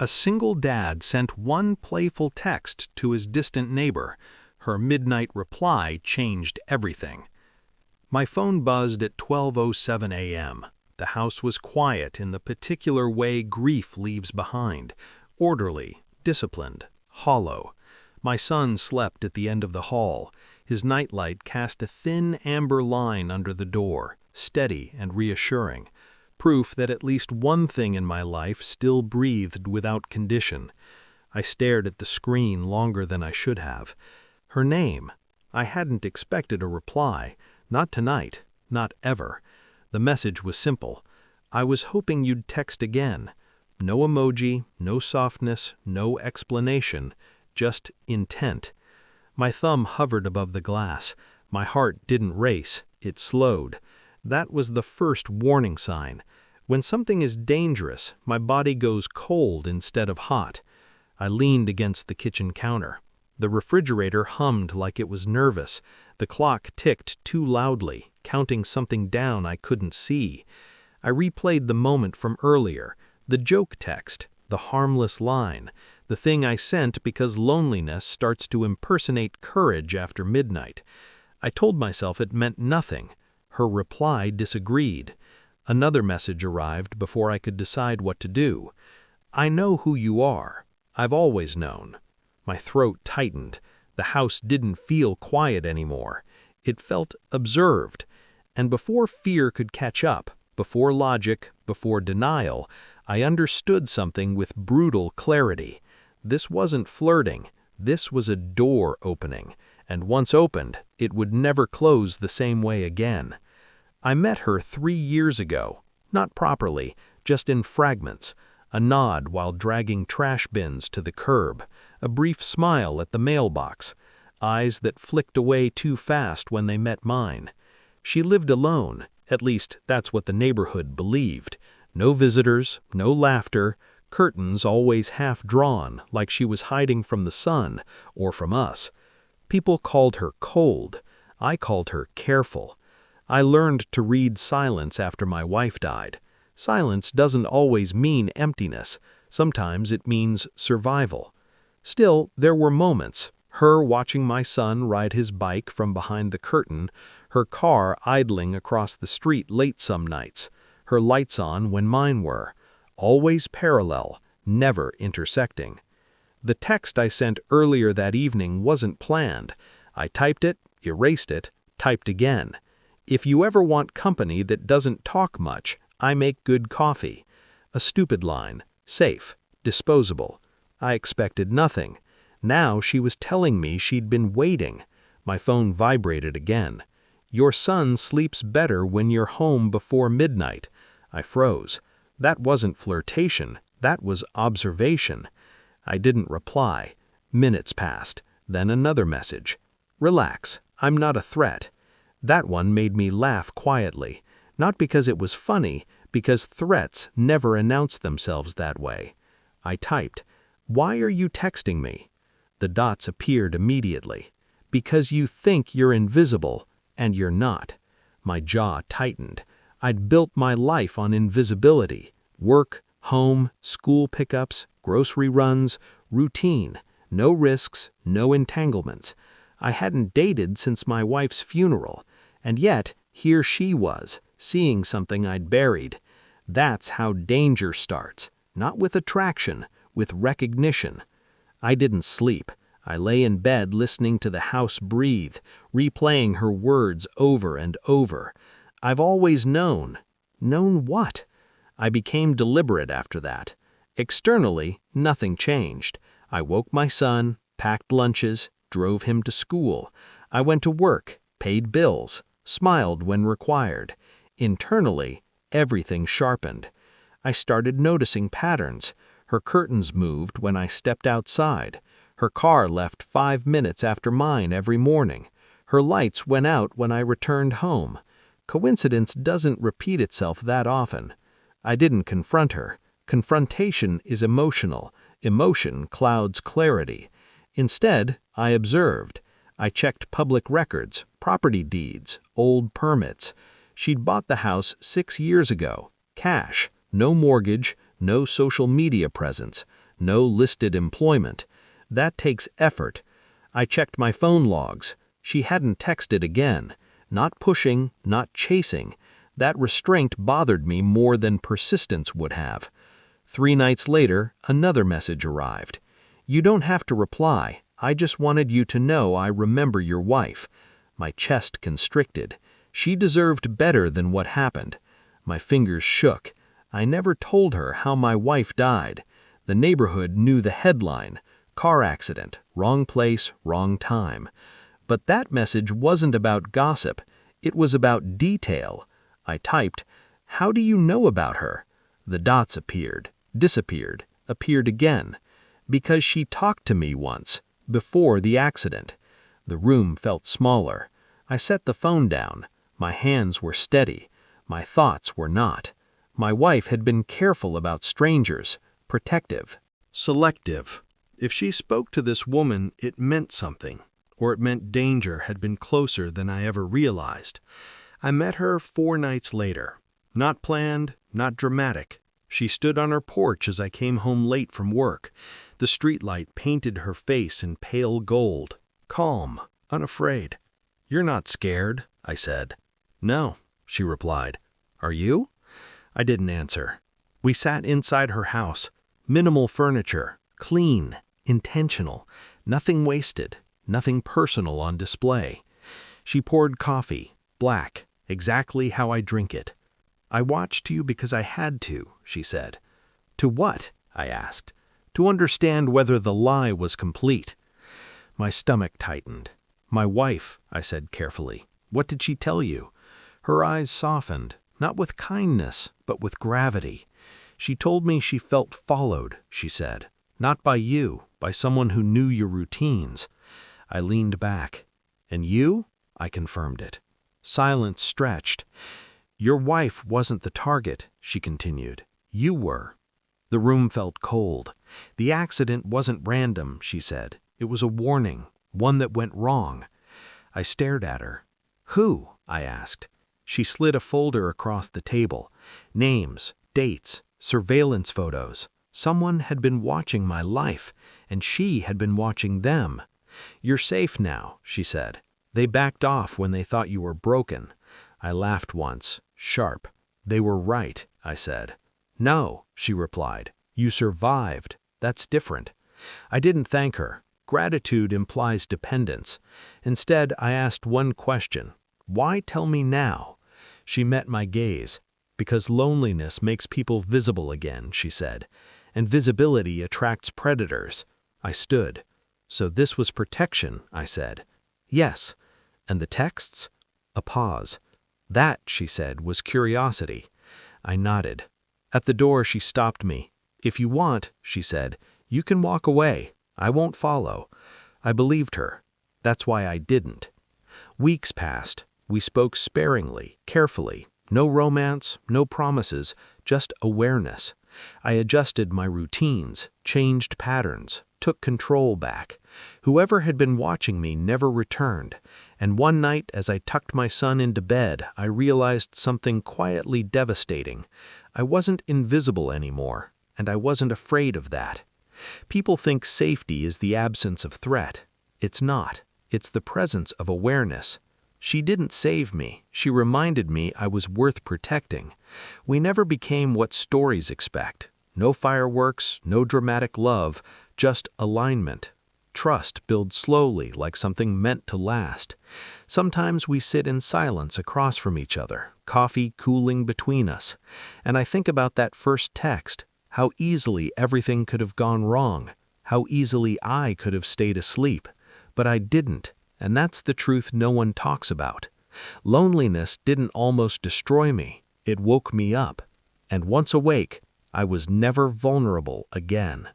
A single dad sent one playful text to his distant neighbor. Her midnight reply changed everything. My phone buzzed at 12:07 a.m. The house was quiet in the particular way grief leaves behind, orderly, disciplined, hollow. My son slept at the end of the hall. His nightlight cast a thin amber line under the door, steady and reassuring, proof that at least one thing in my life still breathed without condition. I stared at the screen longer than I should have. Her name. I hadn't expected a reply. Not tonight. Not ever. The message was simple. I was hoping you'd text again. No emoji, no softness, no explanation, just intent. My thumb hovered above the glass. My heart didn't race, it slowed. That was the first warning sign. When something is dangerous, my body goes cold instead of hot. I leaned against the kitchen counter. The refrigerator hummed like it was nervous. The clock ticked too loudly, counting something down I couldn't see. I replayed the moment from earlier, the joke text, the harmless line, the thing I sent because loneliness starts to impersonate courage after midnight. I told myself it meant nothing. Her reply disagreed. Another message arrived before I could decide what to do. I know who you are. I've always known. My throat tightened. The house didn't feel quiet anymore. It felt observed. And before fear could catch up, before logic, before denial, I understood something with brutal clarity. This wasn't flirting. This was a door opening. And once opened, it would never close the same way again. I met her 3 years ago. Not properly, just in fragments. A nod while dragging trash bins to the curb. A brief smile at the mailbox. Eyes that flicked away too fast when they met mine. She lived alone. At least, that's what the neighborhood believed. No visitors, no laughter, curtains always half-drawn, like she was hiding from the sun, or from us. People called her cold. I called her careful. I learned to read silence after my wife died. Silence doesn't always mean emptiness. Sometimes it means survival. Still, there were moments. Her watching my son ride his bike from behind the curtain, her car idling across the street late some nights, her lights on when mine were, always parallel, never intersecting. The text I sent earlier that evening wasn't planned. I typed it, erased it, typed again. If you ever want company that doesn't talk much, I make good coffee. A stupid line, safe, disposable. I expected nothing. Now she was telling me she'd been waiting. My phone vibrated again. Your son sleeps better when you're home before midnight. I froze. That wasn't flirtation. That was observation. I didn't reply. Minutes passed. Then another message. Relax. I'm not a threat. That one made me laugh quietly. Not because it was funny, because threats never announce themselves that way. I typed, "Why are you texting me?" The dots appeared immediately. Because you think you're invisible, and you're not. My jaw tightened. I'd built my life on invisibility. Work, home, school pickups, grocery runs, routine. No risks, no entanglements. I hadn't dated since my wife's funeral. And yet, here she was, seeing something I'd buried. That's how danger starts. Not with attraction, with recognition. I didn't sleep. I lay in bed listening to the house breathe, replaying her words over and over. I've always known. Known what? I became deliberate after that. Externally, nothing changed. I woke my son, packed lunches, drove him to school. I went to work, paid bills, smiled when required. Internally, everything sharpened. I started noticing patterns. Her curtains moved when I stepped outside. Her car left 5 minutes after mine every morning. Her lights went out when I returned home. Coincidence doesn't repeat itself that often. I didn't confront her. Confrontation is emotional. Emotion clouds clarity. Instead, I observed. I checked public records, property deeds, old permits. She'd bought the house 6 years ago. Cash. No mortgage, no social media presence. no listed employment. That takes effort. I checked my phone logs. She hadn't texted again. Not pushing, not chasing. That restraint bothered me more than persistence would have. 3 nights later, another message arrived. You don't have to reply. I just wanted you to know I remember your wife. My chest constricted. She deserved better than what happened. My fingers shook. I never told her how my wife died. The neighborhood knew the headline: car accident, wrong place, wrong time. But that message wasn't about gossip. It was about detail. I typed, "How do you know about her?" The dots appeared, disappeared, appeared again. Because she talked to me once, before the accident. The room felt smaller. I set the phone down. My hands were steady. My thoughts were not. My wife had been careful about strangers, protective, selective. If she spoke to this woman, it meant something, or it meant danger had been closer than I ever realized. I met her 4 nights later. Not planned, not dramatic. She stood on her porch as I came home late from work. The streetlight painted her face in pale gold. Calm, unafraid. "You're not scared," I said. "No," she replied. "Are you?" I didn't answer. We sat inside her house. Minimal furniture, clean, intentional, nothing wasted, nothing personal on display. She poured coffee, black, exactly how I drink it. "I watched you because I had to," she said. "To what?" I asked. "To understand whether the lie was complete." My stomach tightened. "My wife," I said carefully. "What did she tell you?" Her eyes softened, not with kindness, but with gravity. "She told me she felt followed," she said. "Not by you, by someone who knew your routines." I leaned back. "And you?" I confirmed it. Silence stretched. "Your wife wasn't the target," she continued. "You were." The room felt cold. "The accident wasn't random," she said. "It was a warning, one that went wrong." I stared at her. "Who?" I asked. She slid a folder across the table. Names, dates, surveillance photos. Someone had been watching my life, and she had been watching them. "You're safe now," she said. "They backed off when they thought you were broken." I laughed once, sharp. "They were right," I said. "No," she replied. "You survived. That's different." I didn't thank her. Gratitude implies dependence. Instead, I asked one question. "Why tell me now?" She met my gaze. "Because loneliness makes people visible again," she said. "And visibility attracts predators." I stood. "So this was protection," I said. "Yes." "And the texts?" A pause. "That," she said, "was curiosity." I nodded. At the door, she stopped me. "If you want," she said, "you can walk away. I won't follow." I believed her. That's why I didn't. Weeks passed. We spoke sparingly, carefully. No romance, no promises, just awareness. I adjusted my routines, changed patterns, took control back. Whoever had been watching me never returned. And one night, as I tucked my son into bed, I realized something quietly devastating. I wasn't invisible anymore, and I wasn't afraid of that. People think safety is the absence of threat. It's not. It's the presence of awareness. She didn't save me. She reminded me I was worth protecting. We never became what stories expect. No fireworks, no dramatic love, just alignment. Trust builds slowly, like something meant to last. Sometimes we sit in silence across from each other, coffee cooling between us. And I think about that first text, how easily everything could have gone wrong, how easily I could have stayed asleep. But I didn't, and that's the truth no one talks about. Loneliness didn't almost destroy me, it woke me up. And once awake, I was never vulnerable again.